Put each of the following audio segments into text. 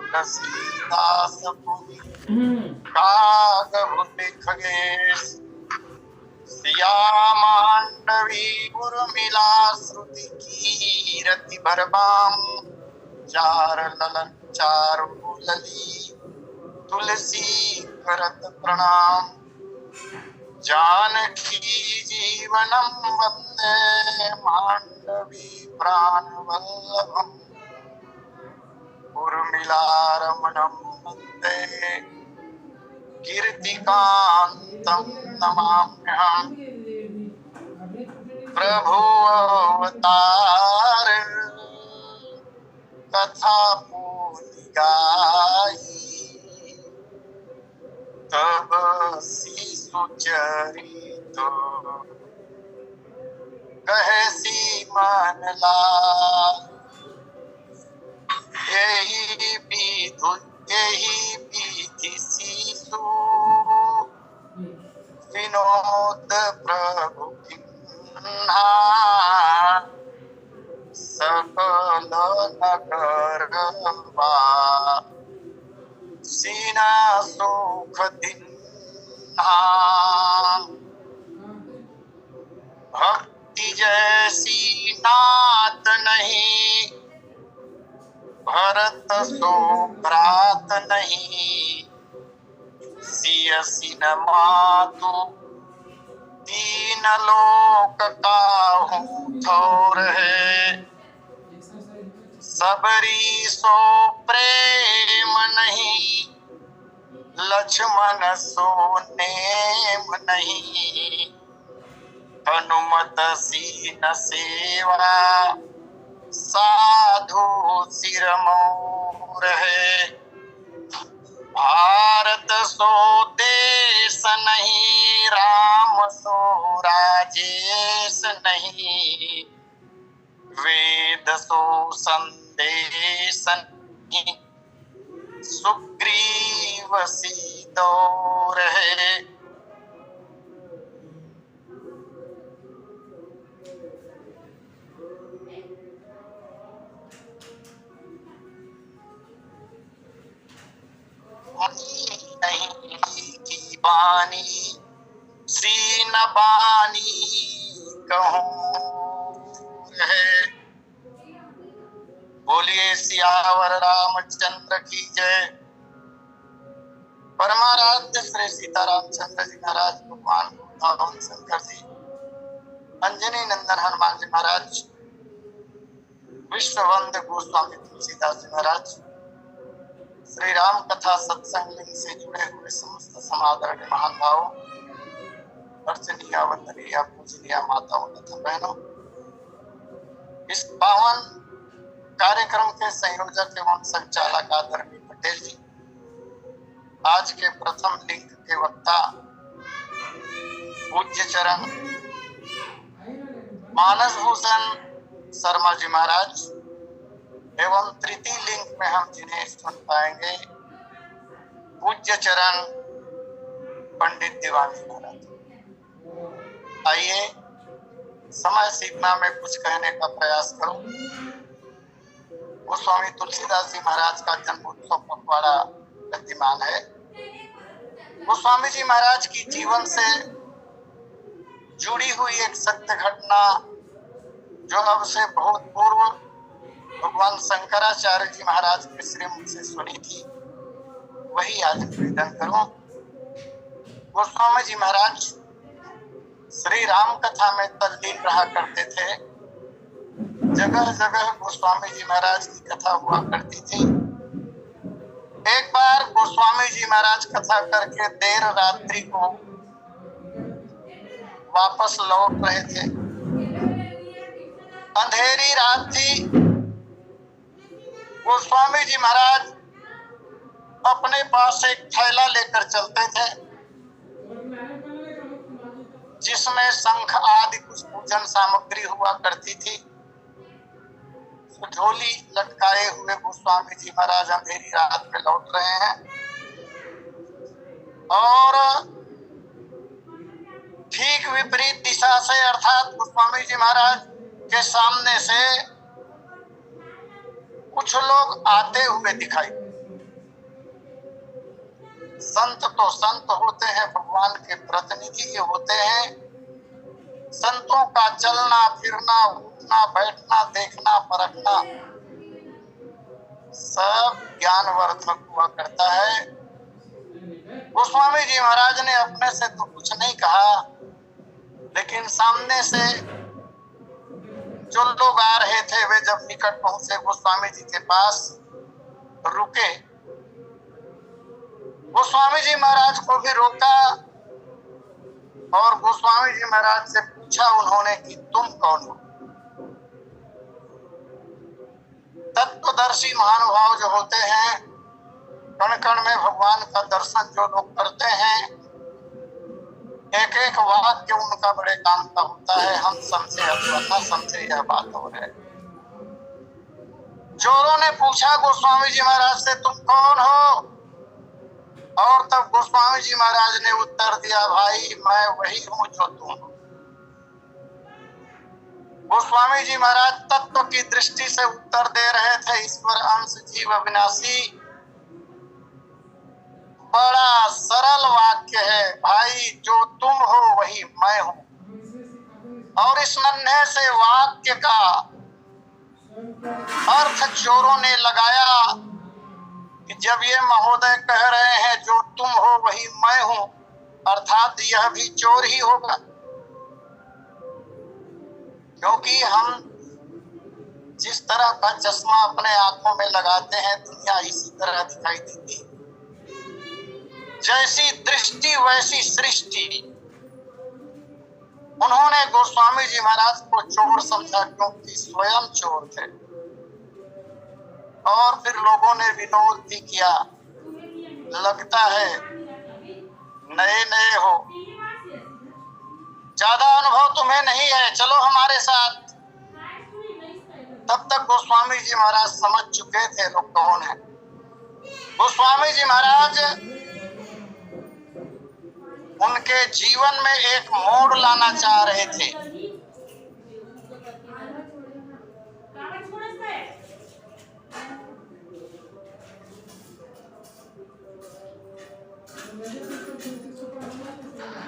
तुलसीदास पुनि कागभूति खगेश सिया मांडवी उर्मिला श्रुति कीरति भरबाम चार ललन चारु लली तुलसी करत प्रणाम जानकी जीवनम वंदे मांडवी प्राण वल्लभम उर्मिला रमणम वंदे कीर्तिकांतम नमाम्यहम् प्रभु अवतार कथा पूरी गाई तब शिशु चरित कहे सी मन लाल यही विधि शिशु विनोद प्रभु किन्हा सकल नगर सीना सुख दिन्हा भक्ति जैसी नात नहीं भरत सो प्रात नहीं सियसी न मातु तीन लोक काहू थोर है सबरी सो प्रेम नहीं लक्ष्मण सो नेम नहीं हनुमत सीन सेवा साधु सिर मोर है भारत सो देश नहीं राम सो राजेश नहीं वेद सो संदेश नहीं सुग्रीव सीतोर है नहीं की बानी सीन बानी कहूँ है बोलिए सियावर रामचंद्र की जय। परमाराध्य श्री सीतारामचंद्र जी महाराज भगवान भगवान शंकर जी अंजनी नंदन हनुमान जी महाराज विश्ववंद गोस्वामी तुलसीदास जी महाराज श्री राम कथा सत्संग लिंग से जुड़े हुए समस्त समादरणीय महान भावों अर्चनीय वंदनीय पूजनीय माताओं तथा बहनों इस पावन कार्यक्रम के संयोजक एवं संचालक आदरणीय पटेल जी आज के प्रथम लिंग के वक्ता पूज्य चरण मानस भूषण शर्मा जी महाराज एवं तृतीय लिंग में हम जिन्हें सुन पाएंगे पूज्य चरण पंडित दीवानी महाराज। आइए समय सीमा में कुछ कहने का प्रयास करूं। गोस्वामी तुलसीदास जी महाराज का जन्मोत्सव पखवाड़ा विद्यमान है। गोस्वामी जी महाराज की जीवन से जुड़ी हुई एक सत्य घटना जो अब से बहुत पूर्व भगवान शंकराचार्य जी महाराज के श्रीमुख से सुनी थी वही आज निवेदन करूं। गोस्वामी जी महाराज श्री राम कथा में तल्लीन रहा करते थे। जगह जगह गोस्वामी जी महाराज की कथा हुआ करती थी। एक बार गोस्वामी जी महाराज कथा करके देर रात्रि को वापस लौट रहे थे। अंधेरी रात थी। गोस्वामी जी महाराज अपने पास एक थैला लेकर चलते थे जिसमें शंख आदि कुछ पूजन सामग्री हुआ करती थी। झोली लटकाए हुए गोस्वामी जी महाराज अंधेरी रात में लौट रहे हैं और ठीक विपरीत दिशा से अर्थात गोस्वामी जी महाराज के सामने से कुछ लोग आते हुए दिखाई। संत तो संत होते हैं, भगवान के प्रतिनिधि होते हैं। संतों का चलना फिरना, उठना बैठना, देखना परखना सब ज्ञानवर्धक हुआ करता है। गोस्वामी जी महाराज ने अपने से तो कुछ नहीं कहा, लेकिन सामने से जो लोग आ रहे थे वे जब निकट पहुंचे, गोस्वामी जी के पास रुके। गोस्वामी जी महाराज को भी रोका और गोस्वामी जी महाराज से पूछा उन्होंने कि तुम कौन हो। तत्वदर्शी महानुभाव जो होते हैं, कण कण में भगवान का दर्शन जो लोग करते हैं, एक एक वाक्य उनका बड़े काम का होता है। हम समझे अथवा न समझे, यह बात हो है। चोरों ने पूछा गोस्वामी जी महाराज से तुम कौन हो, और तब गोस्वामी जी महाराज ने उत्तर दिया, भाई मैं वही हूँ जो तुम हो। गोस्वामी जी महाराज तत्व की दृष्टि से उत्तर दे रहे थे, ईश्वर अंश जीव अविनाशी। बड़ा सरल वाक्य है, भाई जो तुम हो वही मैं हूं। और इस नन्हे से वाक्य का अर्थ चोरों ने लगाया कि जब ये महोदय कह रहे हैं जो तुम हो वही मैं हूं, अर्थात यह भी चोर ही होगा, क्योंकि हम जिस तरह का चश्मा अपने आंखों में लगाते हैं, दुनिया इसी तरह दिखाई देती है। जैसी दृष्टि वैसी सृष्टि। उन्होंने गोस्वामी जी महाराज को चोर समझा, क्योंकि स्वयं चोर थे। और फिर लोगों ने विनोद भी किया, लगता है नए नए हो, ज्यादा अनुभव तुम्हें नहीं है, चलो हमारे साथ। तब तक गोस्वामी जी महाराज समझ चुके थे लोग कौन है। गोस्वामी जी महाराज उनके जीवन में एक मोड़ लाना चाह रहे थे।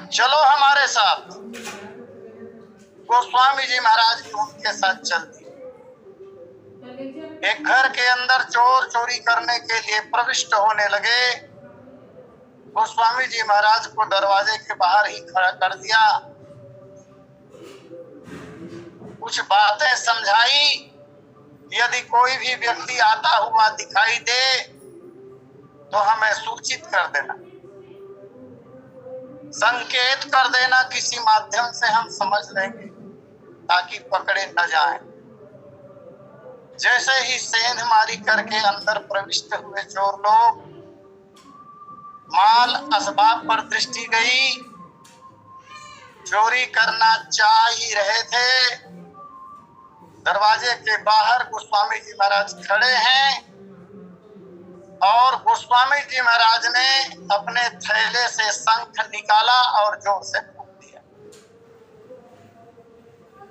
चलो हमारे साथ। गोस्वामी जी महाराज भी उनके साथ चल दिए। एक घर के अंदर चोर चोरी करने के लिए प्रविष्ट होने लगे। गोस्वामी जी महाराज को दरवाजे के बाहर ही खड़ा कर दिया, कुछ बातें समझाई। यदि कोई भी व्यक्ति आता हुआ दिखाई दे तो हमें सूचित कर देना, संकेत कर देना, किसी माध्यम से हम समझ लेंगे ताकि पकड़े न जाएं। जैसे ही सेंध मारी करके अंदर प्रविष्ट हुए चोर लोग, माल असबाब पर दृष्टि गई, चोरी करना चाह ही रहे थे। दरवाजे के बाहर गोस्वामी जी महाराज खड़े हैं और गोस्वामी जी महाराज ने अपने थैले से शंख निकाला और जोर से फूंक दिया।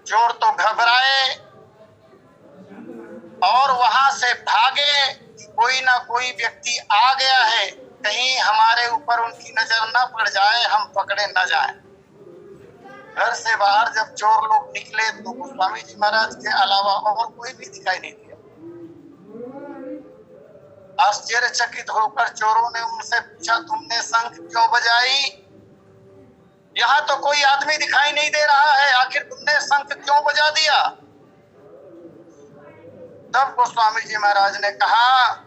चोर तो घबराए और वहां से भागे, कोई ना कोई व्यक्ति आ गया है, कहीं हमारे ऊपर उनकी नजर न पड़ जाए, हम पकड़े न जाए। घर से बाहर जब चोर लोग निकले तो गोस्वामी जी महाराज के अलावा और कोई भी दिखाई नहीं दिया। आश्चर्यचकित होकर चोरों ने उनसे पूछा, तुमने शंख क्यों बजाई? यहाँ तो कोई आदमी दिखाई नहीं दे रहा है, आखिर तुमने शंख क्यों बजा दिया? तब गोस्वामी जी महाराज ने कहा,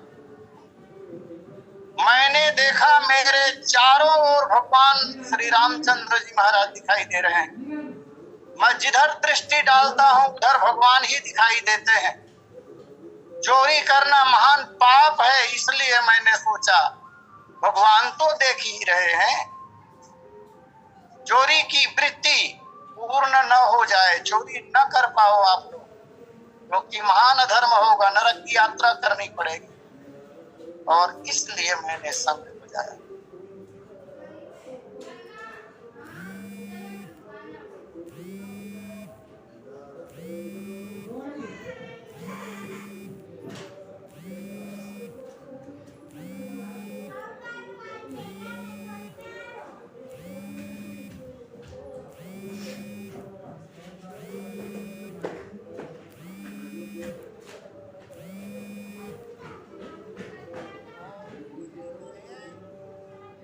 मैंने देखा मेरे चारों ओर भगवान श्री रामचंद्र जी महाराज दिखाई दे रहे हैं। मैं जिधर दृष्टि डालता हूँ उधर भगवान ही दिखाई देते हैं। चोरी करना महान पाप है, इसलिए मैंने सोचा भगवान तो देख ही रहे हैं, चोरी की वृत्ति पूर्ण न हो जाए, चोरी न कर पाओ आप लोग, क्योंकि महान अधर्म होगा, नरक की यात्रा करनी पड़ेगी। और इसलिए मैंने शंख बजाया।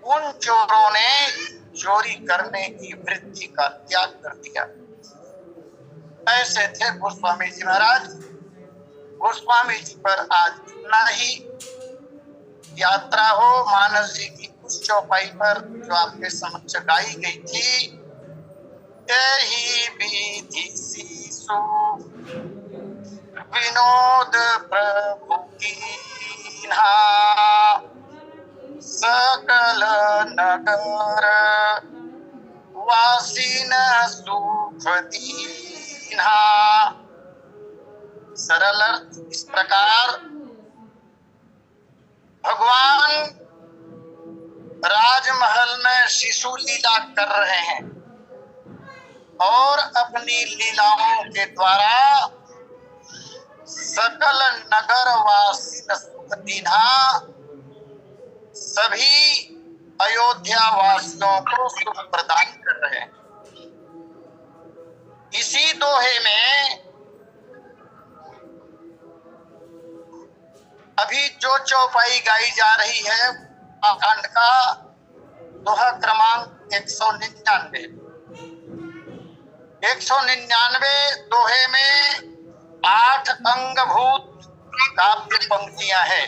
उन चोरों ने चोरी करने की वृत्ति का त्याग कर दिया। ऐसे थे गोस्वामी जी महाराज। गोस्वामी जी पर आज इतना ही। यात्रा हो मानस जी की उस चौपाई पर जो आपके समक्ष गाई गई थी, यही विधि शिशु विनोद प्रभु कीन्हा, सकल नगर वासीन सुख दीन्हा। सरल अर्थ इस प्रकार, भगवान राजमहल में शिशु लीला कर रहे हैं और अपनी लीलाओं के द्वारा सकल नगर वासी सुख दीन्हा, सभी अयोध्या वासियों को सुख प्रदान कर रहे हैं। इसी दोहे में अभी जो चौपाई गाई जा रही है, कांड का दोहा क्रमांक 199। 199 दोहे में 8 अंगभूत काव्य पंक्तियां हैं।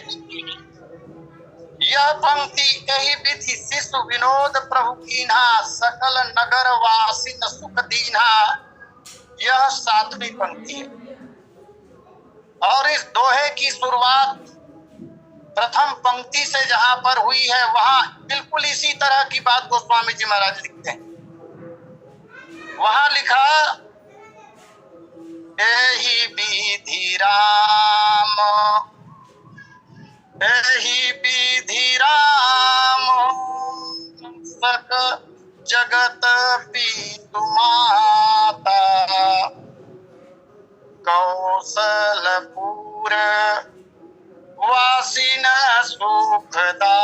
यह पंक्ति यही विधि शिशु विनोद प्रभु कीन्हा, सकल नगर वासिन सुख दीन्हा, यह 7वीं पंक्ति है। और इस दोहे की शुरुआत प्रथम पंक्ति से जहां पर हुई है, वहां बिल्कुल इसी तरह की बात गोस्वामी जी महाराज लिखते हैं। वहां लिखा, एहि विधि राम, एहि विधि राम, सक जगत पितु माता, कौशलपुर वासीन सुखदाता।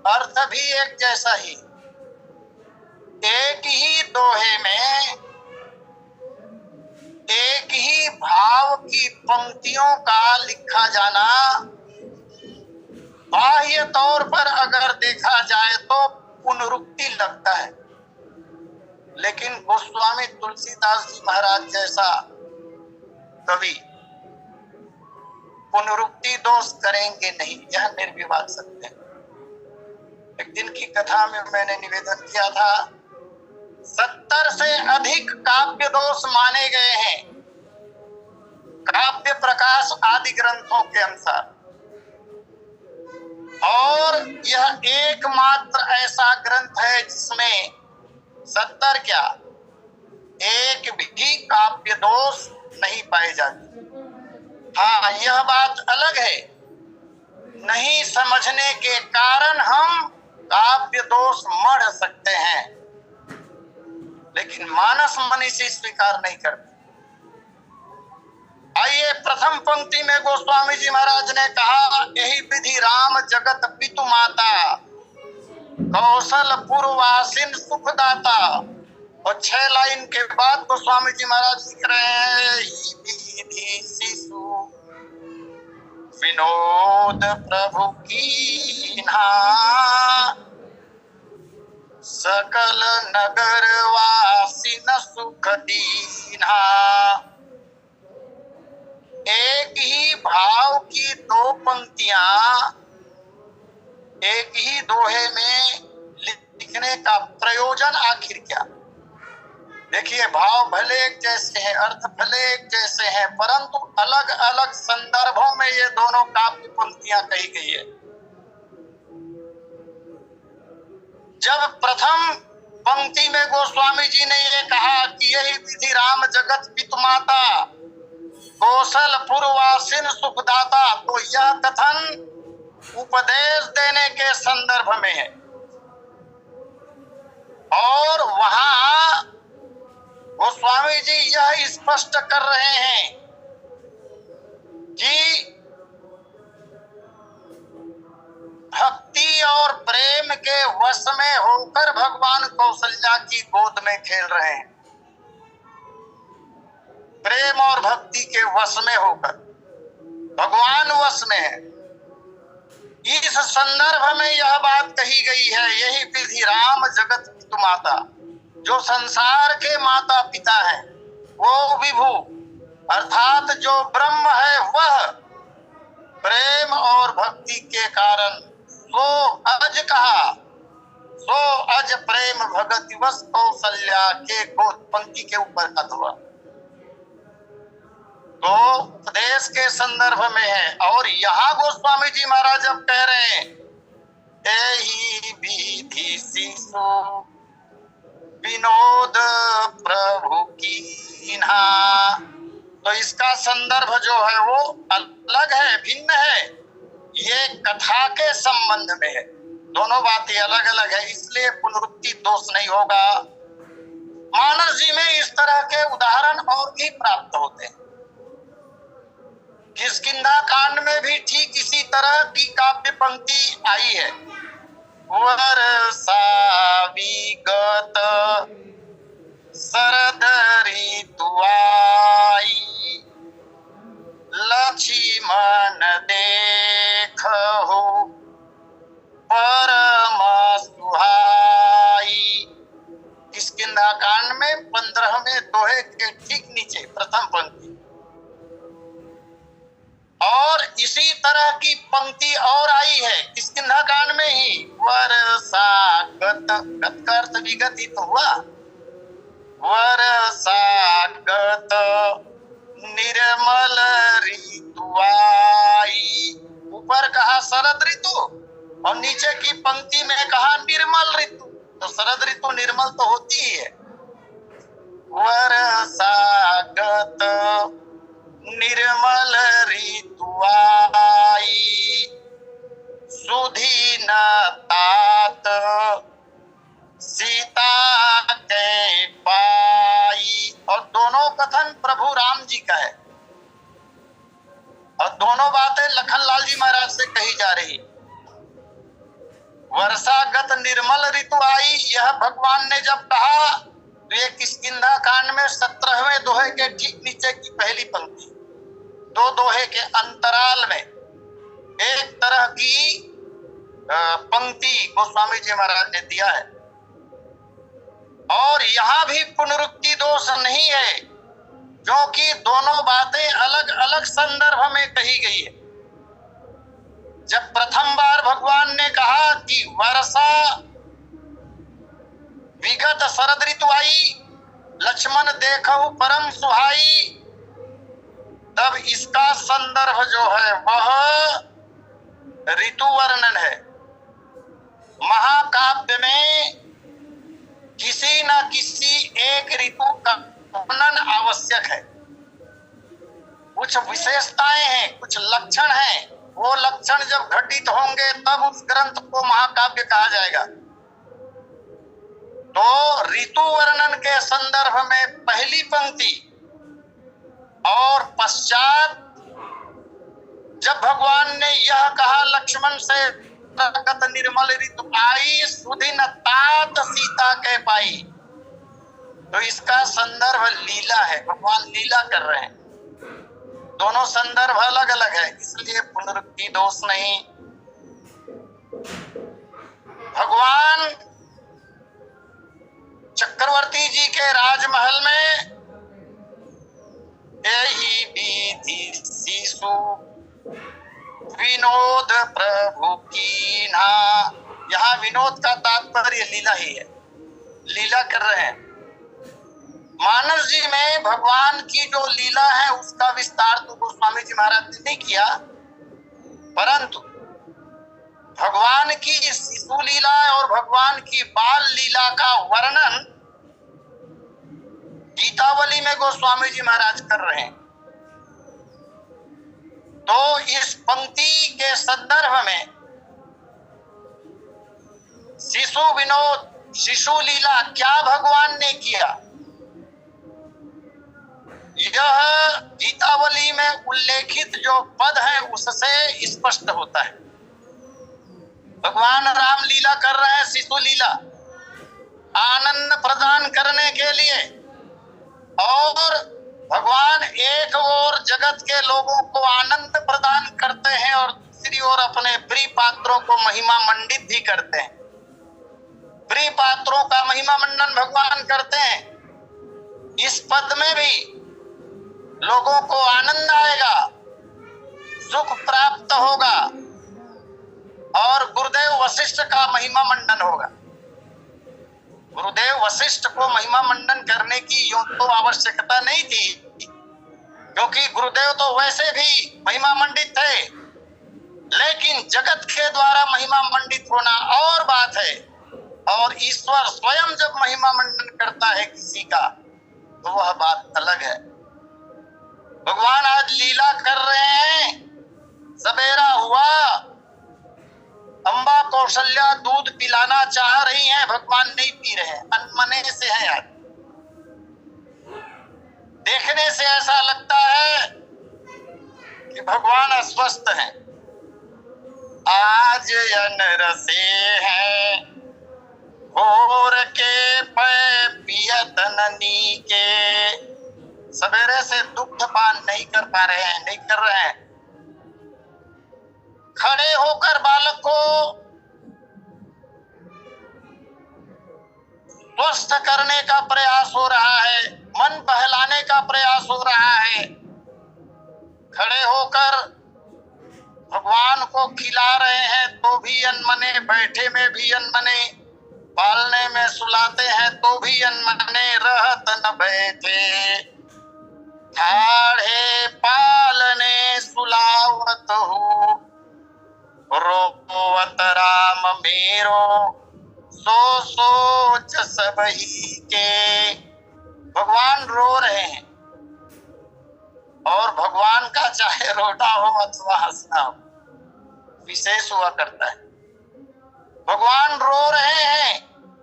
अर्थ भी एक जैसा ही। एक ही दोहे में एक ही भाव की पंक्तियों का लिखा जाना बाह्य तौर पर अगर देखा जाए तो पुनरुक्ति लगता है, लेकिन गोस्वामी तुलसीदास जी महाराज जैसा कवि पुनरुक्ति दोष करेंगे नहीं, यह निर्विवाद सत्य है। एक दिन की कथा में मैंने निवेदन किया था, 70 से अधिक काव्य दोष माने गए हैं काव्य प्रकाश आदि ग्रंथों के अनुसार, और यह एकमात्र ऐसा ग्रंथ है जिसमें 70 क्या, एक भी काव्य दोष नहीं पाए जाते। हाँ, यह बात अलग है, नहीं समझने के कारण हम काव्य दोष मढ़ सकते हैं, लेकिन मानस मनीषी स्वीकार नहीं करते। आइए, प्रथम पंक्ति में गोस्वामी जी महाराज ने कहा, यही विधि राम जगत पितु माता, कौशलपुर वासिन सुखदाता। और 6 लाइन के बाद गोस्वामी जी महाराज लिख रहे हैं, विधि शिशु विनोद प्रभु कीन्हा, सकल नगर वासिन सुख दीन्हा। एक ही भाव की 2 पंक्तियां एक ही दोहे में लिखने का प्रयोजन आखिर क्या? देखिए, भाव भले एक जैसे हैं, अर्थ भले एक जैसे हैं, परंतु अलग अलग संदर्भों में ये दोनों काव्य पंक्तियां कही गई है। जब प्रथम पंक्ति में गोस्वामी जी ने ये कहा कि यही विधि राम जगत पितु माता, कौशलपुर वासिन सुखदाता, तो यह कथन उपदेश देने के संदर्भ में है। और वहां गोस्वामी जी यह स्पष्ट कर रहे हैं कि भक्ति और प्रेम के वश में होकर भगवान कौशल्या की गोद में खेल रहे हैं। प्रेम और भक्ति के वश में होकर भगवान वश में है। इस संदर्भ में यह बात कही गई है, यही विधि राम जगत पितु माता, जो संसार के माता पिता हैं वो विभु अर्थात जो ब्रह्म है वह प्रेम और भक्ति के कारण सो अज कहा, सो अज प्रेम भगति वश कौशल्या के गोद, पंक्ति के ऊपर कथ हुआ तो उपदेश के संदर्भ में है। और यहाँ गोस्वामी जी महाराज अब कह रहे हैं एहि विधि शिशु विनोद प्रभु कीन्हा, तो इसका संदर्भ जो है वो अलग है, भिन्न है, ये कथा के संबंध में है, दोनों बातें अलग अलग है, इसलिए पुनरुक्ति दोष नहीं होगा। मानस जी में इस तरह के उदाहरण और भी प्राप्त होते हैं। किष्किंधा कांड में भी ठीक इसी तरह की काव्य पंक्ति आई है, वर्षा विगत शरद ऋतु आई, लक्ष्मण देखहु परम सुहाई। किष्किंधा कांड में 15वें दोहे के ठीक नीचे प्रथम पंक्ति। और इसी तरह की पंक्ति और आई है किष्किंधा कांड में ही, वर्षा गत, गत का अर्थ विगत ही तो हुआ, वर्षा गत निर्मल ऋतु आई, ऊपर कहा शरद ऋतु और नीचे की पंक्ति में कहा निर्मल ऋतु, तो शरद ऋतु निर्मल तो होती ही है। वर्षा गत निर्मल ऋतु आई, सुधी न तात सीता के पाई, और दोनों कथन प्रभु राम जी का है और दोनों बातें लखनलाल जी महाराज से कही जा रही। वर्षागत निर्मल ऋतु आई, यह भगवान ने जब कहा तो ये किष्किंधा कांड में 17वें दोहे के ठीक नीचे की पहली पंक्ति, दो दोहे के अंतराल में एक तरह की पंक्ति गोस्वामी जी महाराज ने दिया है। और यहाँ भी पुनरुक्ति दोष नहीं है, क्योंकि दोनों बातें अलग अलग संदर्भ में कही गई है। जब प्रथम बार भगवान ने कहा कि वर्षा विगत शरद ऋतु आई, लक्ष्मण देखहु परम सुहाई, तब इसका संदर्भ जो है वह ऋतु वर्णन है। महाकाव्य में किसी न किसी एक ऋतु का वर्णन आवश्यक है। कुछ विशेषताएं हैं, कुछ लक्षण हैं, वो लक्षण जब घटित होंगे तब उस ग्रंथ को महाकाव्य कहा जाएगा। तो ऋतु वर्णन के संदर्भ में पहली पंक्ति और पश्चात जब भगवान ने यह कहा लक्ष्मण से निर्मल ऋतु आई, सुधी न तात सीता के पाई, तो इसका संदर्भ लीला है, भगवान लीला कर रहे हैं। दोनों संदर्भ अलग अलग है, इसलिए पुनरुक्ति दोष नहीं। भगवान चक्रवर्ती जी के राजमहल में यही विधि शिशु विनोद प्रभु कीन्हा, यहाँ विनोद का तात्पर्य लीला ही है, लीला कर रहे हैं। मानस जी में भगवान की जो लीला है उसका विस्तार तो गोस्वामी जी महाराज ने नहीं किया, परंतु भगवान की शिशु लीला और भगवान की बाल लीला का वर्णन गीतावली में गोस्वामी जी महाराज कर रहे हैं। तो इस पंक्ति के संदर्भ में शिशु विनोद, शिशु लीला क्या भगवान ने किया, यह गीतावली में उल्लेखित जो पद है उससे स्पष्ट होता है। भगवान राम लीला कर रहे हैं, शिशु लीला, आनंद प्रदान करने के लिए, और भगवान एक और जगत के लोगों को आनंद प्रदान करते हैं और दूसरी ओर अपने प्रिय पात्रों को महिमा मंडित भी करते हैं। प्रिय पात्रों का महिमा मंडन भगवान करते हैं। इस पद में भी लोगों को आनंद आएगा, सुख प्राप्त होगा और गुरुदेव वशिष्ठ का महिमा मंडन होगा। गुरुदेव वशिष्ठ को महिमा मंडन करने की यूं तो आवश्यकता नहीं थी, क्योंकि गुरुदेव तो वैसे भी महिमा मंडित थे, लेकिन जगत के द्वारा महिमा मंडित होना और बात है। और ईश्वर स्वयं जब महिमा मंडन करता है किसी का, तो वह बात अलग है। भगवान आज लीला कर रहे हैं। सवेरा हुआ, अम्बा कौशल्या दूध पिलाना चाह रही हैं, भगवान नहीं पी रहे हैं, अनमने से हैं। आज देखने से ऐसा लगता है कि भगवान अस्वस्थ हैं। आज अनरसे हैं, भोर के पै पियत ननी के। सवेरे से दुग्ध पान नहीं कर पा रहे हैं, नहीं कर रहे हैं। खड़े होकर बालक को स्वस्थ करने का प्रयास हो रहा है, मन बहलाने का प्रयास हो रहा है। खड़े होकर भगवान को खिला रहे हैं तो भी अनमने, बैठे में भी अनमने, पालने में सुलाते हैं तो भी अनमने, रहत न बैठे ठाढ़े पालने सुलावत हो, रोवत राम मेरो सो सोच सबही के। भगवान रो रहे हैं, और भगवान का चाहे रोना हो अथवा हंसना हो, विशेष हुआ करता है। भगवान रो रहे हैं।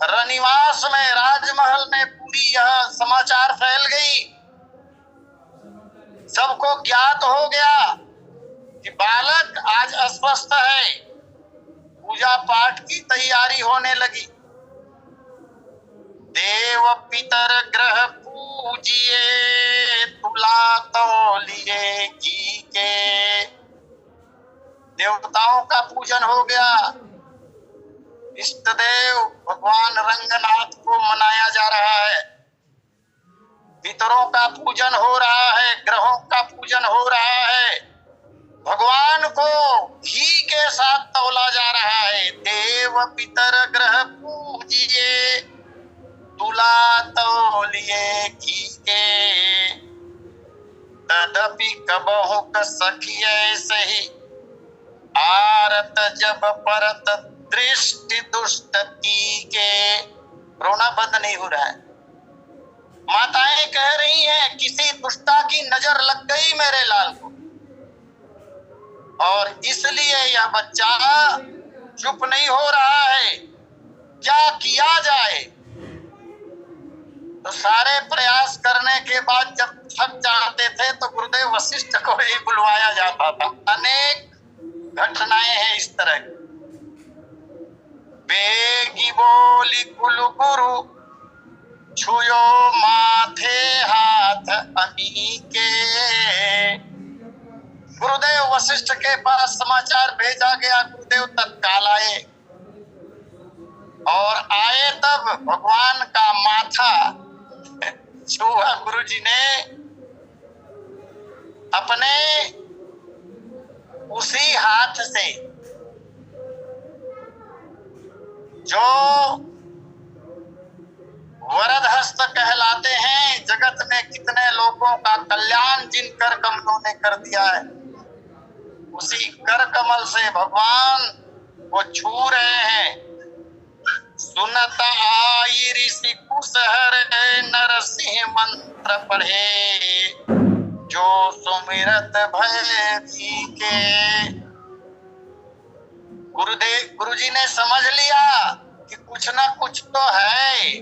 रनिवास में, राजमहल में पूरी यह समाचार फैल गई। सबको ज्ञात हो गया कि बालक आज अस्वस्थ है। पूजा पाठ की तैयारी होने लगी। देव पितर ग्रह पूजिए, तुला तौलिए घी के। देवताओं का पूजन हो गया। इष्ट देव भगवान रंगनाथ को मनाया जा रहा है। पितरों का पूजन हो रहा है, ग्रहों का पूजन हो रहा है। भगवान को घी के साथ तौला जा रहा है। देव पितर ग्रह पूजिए, तुला तौलिए घी के। तदपि कबहु सखिए सही, आरत जब परत दृष्टि दुष्ट की के। रोना बंद नहीं हो रहा है। माताएं कह रही हैं, किसी दुष्टा की नजर लग गई मेरे लाल को, और इसलिए यह बच्चा चुप नहीं हो रहा है। क्या किया जाए? तो सारे प्रयास करने के बाद जब थक जाते थे तो गुरुदेव वशिष्ठ को ही बुलवाया जाता था। अनेक घटनाएं हैं इस तरह की। बेगी बोली कुल गुरु, छुयो माथे हाथ अमी के। गुरुदेव वशिष्ठ के पास समाचार भेजा गया। गुरुदेव तत्काल आए, और आए तब भगवान का माथा छुआ गुरुजी ने अपने उसी हाथ से जो वरद हस्त कहलाते हैं। जगत में कितने लोगों का कल्याण जिन कर कमलों ने कर दिया है, उसी कर कमल से भगवान वो छू रहे हैं। सुनत आई ऋषि कुशहर, नरसिंह मंत्र पढ़े, जो सुमिरत भय के। गुरुजी ने समझ लिया कि कुछ ना कुछ तो है,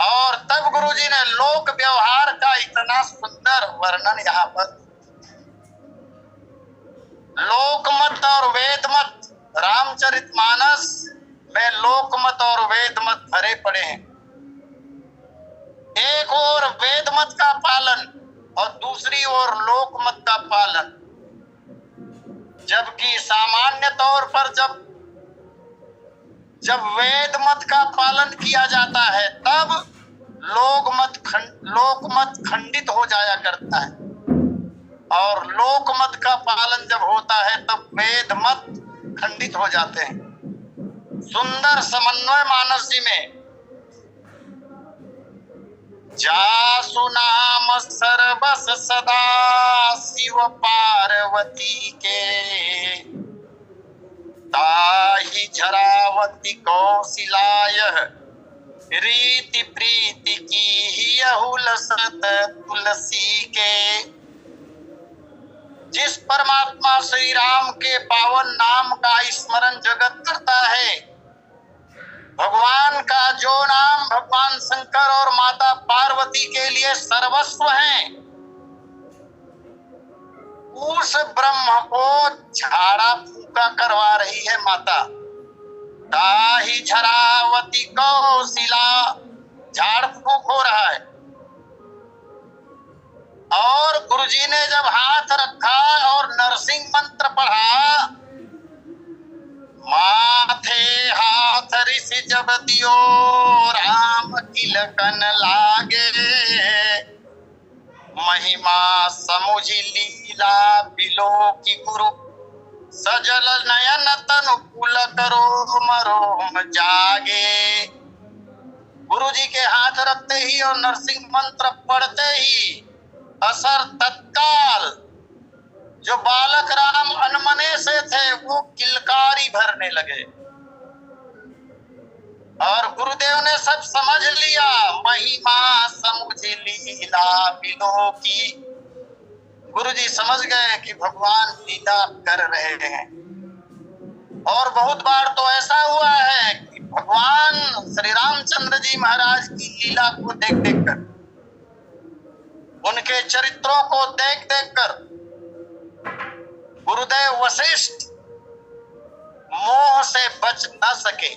और तब गुरुजी ने लोक व्यवहार का इतना सुंदर वर्णन यहाँ पर, लोकमत और वेदमत, रामचरितमानस में लोकमत और वेदमत भरे पड़े हैं। एक ओर वेदमत का पालन और दूसरी ओर लोकमत का पालन। जबकि सामान्य तौर पर जब वेद मत का पालन किया जाता है तब लोकमत खंडित हो जाया करता है, और लोकमत का पालन जब होता है तब वेद मत खंडित हो जाते हैं। सुंदर समन्वय मानस जी में जासु नाम सर्वस सदा शिव पार्वती के, ताहि झरावती कौशिलाय रीति प्रीति की ही लसत तुलसी के। जिस परमात्मा श्री राम के पावन नाम का स्मरण जगत करता है, भगवान का जो नाम भगवान शंकर और माता पार्वती के लिए सर्वस्व है, उस ब्रह्म को झाड़ा फूका करवा रही है माता। ताहि झरावती कौशिला, झाड़ फूक हो रहा है। और गुरुजी ने जब हाथ रखा और नरसिंह मंत्र पढ़ा, माथे हाथ ऋषि जब दियो राम तिलकन लागे, महिमा समुझी लीला बिलो की गुरु, सजल नयन तनु पुलक रोम रोम जागे। गुरुजी के हाथ रखते ही और नरसिंह मंत्र पढ़ते ही असर तत्काल जो बालक राम अनमने से थे वो किलकारी भरने लगे, और गुरुदेव ने सब समझ लिया। महिमा समुझ लीला बिलो की, गुरुजी समझ गए कि भगवान लीला कर रहे हैं। और बहुत बार तो ऐसा हुआ है कि भगवान श्री रामचंद्र जी महाराज की लीला को देख देख कर, उनके चरित्रों को देख देख कर गुरुदेव वशिष्ठ मोह से बच न सके।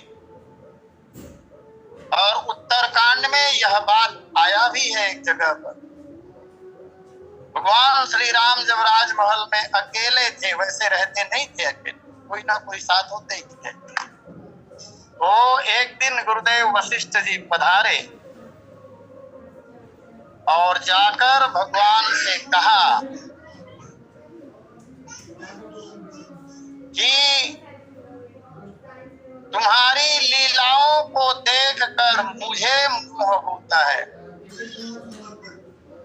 और उत्तरकांड में यह बात आया भी है एक जगह पर। भगवान श्री राम जब राजमहल में अकेले थे, वैसे रहते नहीं थे अकेले, कोई ना कोई साथ होते ही थे। तो एक दिन गुरुदेव वशिष्ठ जी पधारे और जाकर भगवान से कहा कि तुम्हारी लीलाओं को देखकर मुझे मोह होता है।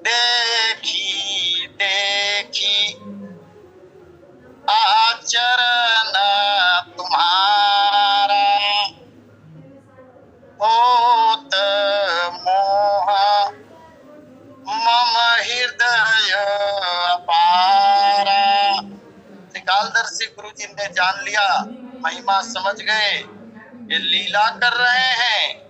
देखी देखी आचरण तुम्हारा, होत मोह मम हृदय अपारा। त्रिकालदर्शी गुरुजी ने जान लिया, महिमा समझ गए, ये लीला कर रहे हैं।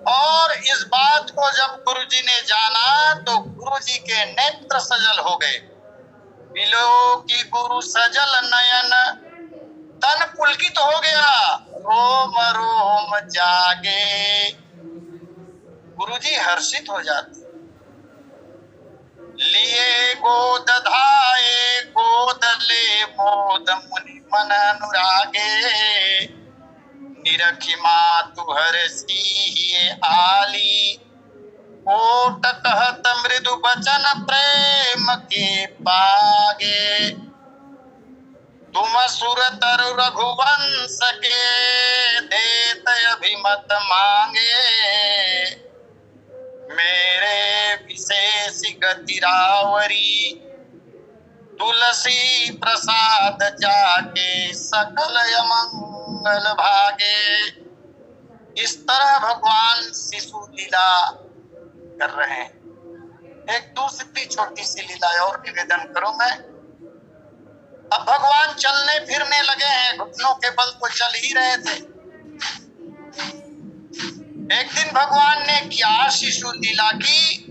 और इस बात को जब गुरुजी ने जाना तो गुरुजी के नेत्र सजल हो गए। बिलो की गुरु सजल नयन, तन पुलकित हो गया, रोम रोम जागे। गुरुजी हर्षित हो जाते। लिए गोद धाये गोद ले मोद मुनि मन अनुरागे, निरखी मातु हरसी आली, ओट कहत मृदु बचन प्रेम के पागे। तुम सुर तरु रघुवंश के देत अभिमत मांगे, मेरे विशेष गति रावरी, तुलसी प्रसाद जाके सकल अमंगल भागे। इस तरह भगवान शिशु लीला कर रहे हैं। एक दूसरी छोटी सी लीला और निवेदन करूं मैं। अब भगवान चलने फिरने लगे हैं, घुटनों के बल तो चल ही रहे थे। एक दिन भगवान ने क्या शिशु लीला की,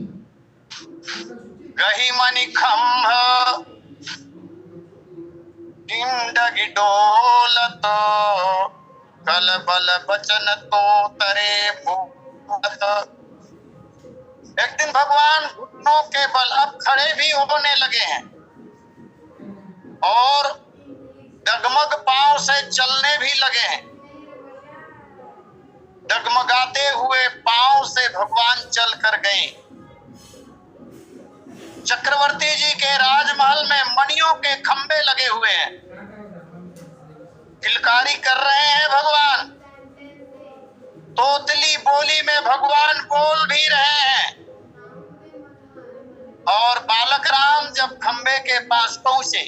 गही मणि खम्भ डिंडगी डोलत, कल बल बचन तो तरे भूत। एक दिन भगवान घुटनों के बल अब खड़े भी होने लगे हैं और डगमग पांव से चलने भी लगे हैं। डगमगाते हुए पांव से भगवान चल कर गए। चक्रवर्ती जी के राजमहल में मणियों के खंभे लगे हुए हैं, किलकारी कर रहे हैं भगवान। तोतली बोली में भगवान बोल भी रहे हैं। और बालक राम जब खंभे के पास पहुंचे,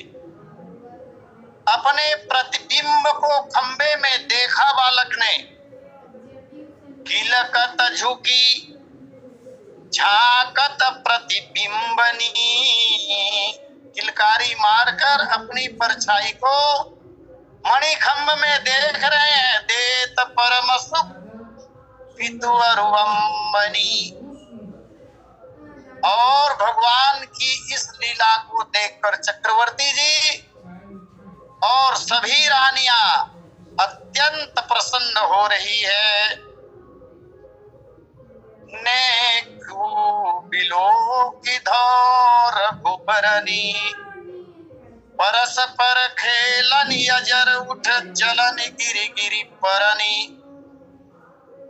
अपने प्रतिबिंब को खंभे में देखा बालक ने। किलकत झुकी झाकत प्रतिबिंबनी, किलकारी मारकर अपनी परछाई को मणिखंभ में देख रहे हैं। देत परम सुख पितुअरुवंबनी। और भगवान की इस लीला को देखकर चक्रवर्ती जी और सभी रानियां अत्यंत प्रसन्न हो रही है। नेकु बिलो की धौर रघुबरनी, परस्पर खेलन यजर उठ चलन गिरि गिरि परनी।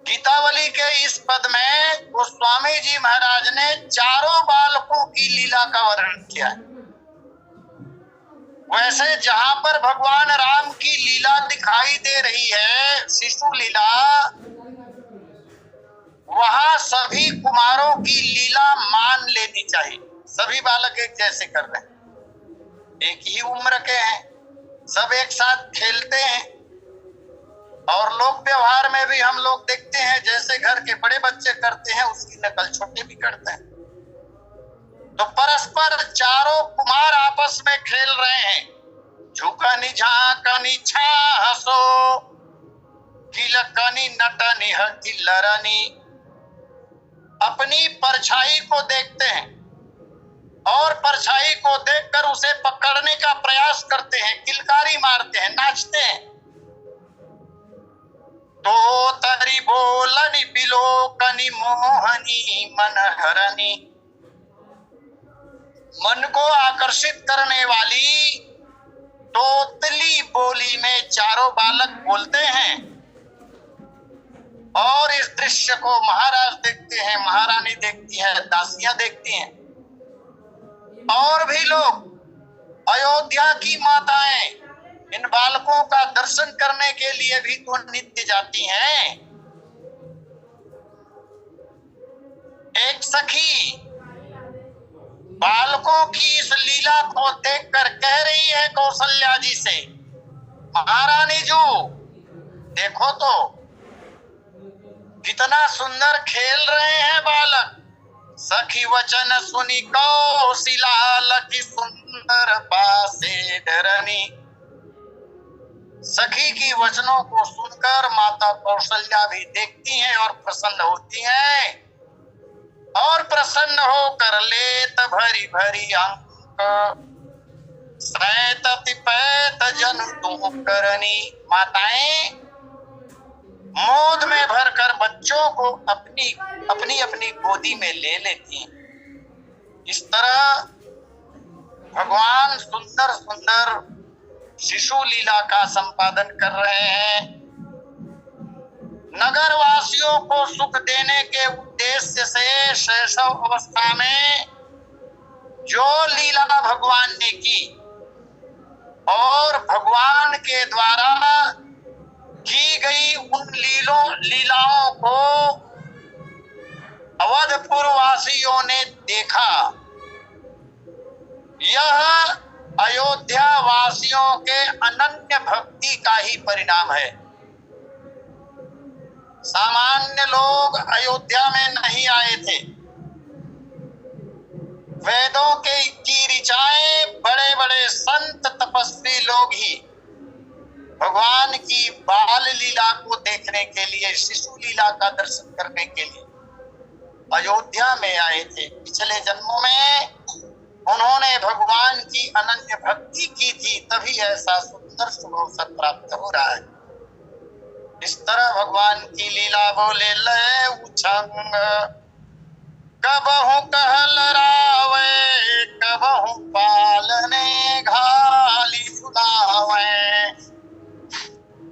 गीतावली के इस पद में गोस्वामी जी महाराज ने चारों बालकों की लीला का वर्णन किया है। वैसे जहां पर भगवान राम की लीला दिखाई दे रही है, शिशु लीला, वहां सभी कुमारों की लीला मान लेनी चाहिए। सभी बालक एक जैसे कर रहे हैं, एक ही उम्र के हैं, सब एक साथ खेलते हैं। और लोक व्यवहार में भी हम लोग देखते हैं, जैसे घर के बड़े बच्चे करते हैं उसकी नकल छोटे भी करते हैं। तो परस्पर चारों कुमार आपस में खेल रहे हैं। झुकनी झाकनी छासो, किलकनी नटनी हकिलरनी। अपनी परछाई को देखते हैं और परछाई को देखकर उसे पकड़ने का प्रयास करते हैं, किलकारी मारते हैं, नाचते हैं। तो तरी बोलनी बिलोकनी मोहनी मनहरनी। मन को आकर्षित करने वाली तोतली बोली में चारों बालक बोलते हैं। और इस दृश्य को महाराज देखते हैं, महारानी देखती है, दासियां देखती हैं, और भी लोग, अयोध्या की माताएं इन बालकों का दर्शन करने के लिए भी तो नित्य जाती हैं। एक सखी बालकों की इस लीला को देखकर कह रही है कौशल्या जी से, महारानी जो देखो तो कितना सुंदर खेल रहे हैं बालक। सखी वचन सुनी कौशिला लखी सुंदर पासे डरनी। सखी की वचनों को सुनकर माता कौशल्या भी देखती हैं और प्रसन्न होती हैं। और प्रसन्न होकर लेत भरी भरी अंक, सैत तिपैत जन तुम करनी। माताएं मोद में भरकर बच्चों को अपनी अपनी गोदी में ले लेती हैं। इस तरह भगवान सुंदर सुंदर शिशु लीला का संपादन कर रहे हैं। नगर वासियों को सुख देने के उद्देश्य से शैशव अवस्था में जो लीला भगवान ने की और भगवान के द्वारा की गई उन लीलाओं को अवधपुर वासियों ने देखा। यह अयोध्या वासियों के अनन्य भक्ति का ही परिणाम है। सामान्य लोग अयोध्या में नहीं आए थे। वेदों की ऋचाएं बड़े बड़े संत तपस्वी लोग ही भगवान की बाल लीला को देखने के लिए, शिशु लीला का दर्शन करने के लिए अयोध्या में आए थे। पिछले जन्मों में उन्होंने भगवान की अनन्य भक्ति की थी, तभी ऐसा सुंदर शुभ अवसर प्राप्त हो रहा है। इस तरह भगवान की लीला बोले लय उछंग, कबहु कहल रावे, कबहु पालने घाली झुलावे।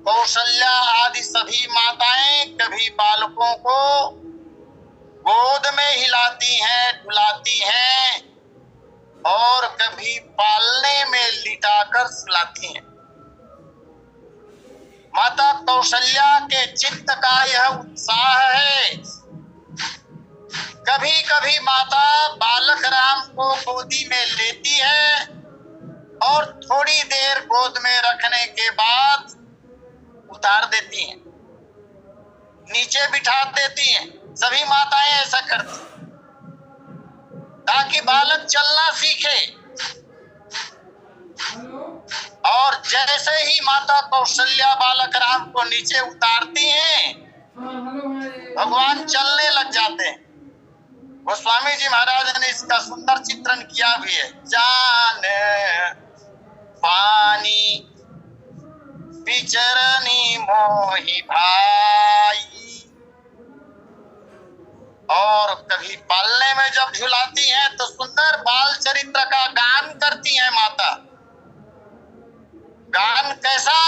कौशल्या आदि सभी माताएं कभी बालकों को गोद में हिलाती हैं, डुलाती हैं और कभी पालने में लिटाकर सुलाती हैं। माता कौशल्या के चित्त का यह उत्साह है। कभी कभी माता बालक राम को गोदी में लेती है और थोड़ी देर गोद में रखने के बाद उतार देती हैं, नीचे बिठा देती हैं। सभी माताएं ऐसा करती ताकि बालक चलना सीखे। और जैसे ही माता कौशल्या बालक राम को नीचे उतारती हैं, भगवान चलने लग जाते हैं। गोस्वामी जी महाराज ने इसका सुंदर चित्रण किया भी है। जान पानी बिचरनी मोहि भाई। और कभी पालने में जब झुलाती हैं तो सुंदर बाल चरित्र का गान करती हैं माता। गान कैसा,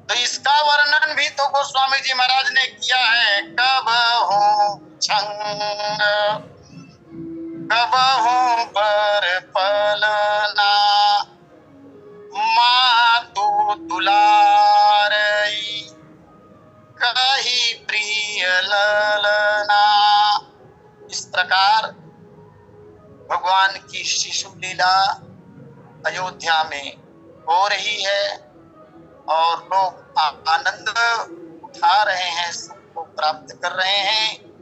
तो इसका वर्णन भी तो गोस्वामी जी महाराज ने किया है। कबहु छंग, कबहु बर पलना, मातु दुलारई, कही प्रिय ललना। इस प्रकार भगवान की शिशु लीला अयोध्या में हो रही है और लोग आनंद उठा रहे हैं, सुख को प्राप्त कर रहे हैं।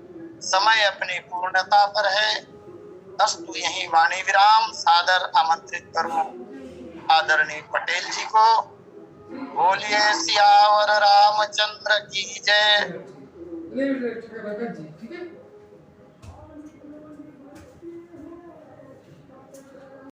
समय अपनी पूर्णता पर है। अस्तु यही वाणी विराम। सादर आमंत्रित करूं आदरणीय पटेल जी को। बोलिए सियावर रामचंद्र की जय।